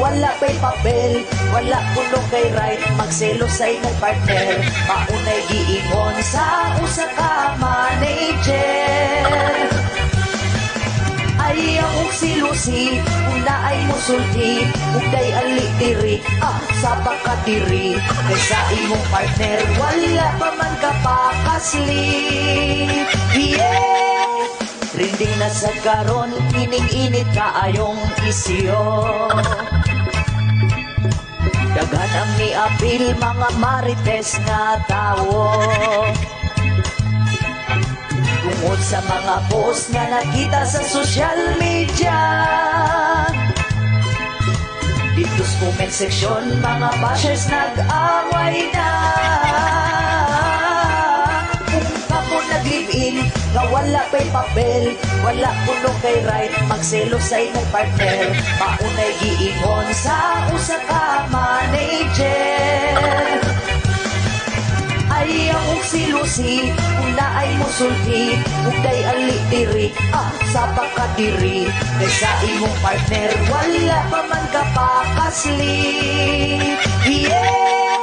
wala pa'y papel, wala kuno kay right, magselo sa'y ng partner, maunay giingon sa usa ka manager. Ayaw og silusi, una ay musulti, ugday ali diri, sa pakadiri, kaysa imong partner, wala pa man kapakasli. Yeah! Rinding na sa karon, ining-init kaayong isyo. Daghan ang niapil, mga marites nga tawo. Tungod sa mga post nga nakita sa social media, dito sa comment section, mga bashers nag-away na. Kung ka mo nag-live-in, nga wala pa'y papel, wala kuno kay right, magselo sa'y ng partner, maunay giingon sa usa ka manager. Ayaw og silusi, una ay musulti, ugday ali diri, sa pakadiri, kaysa imong partner, wala pa man kapakasli. Yeah!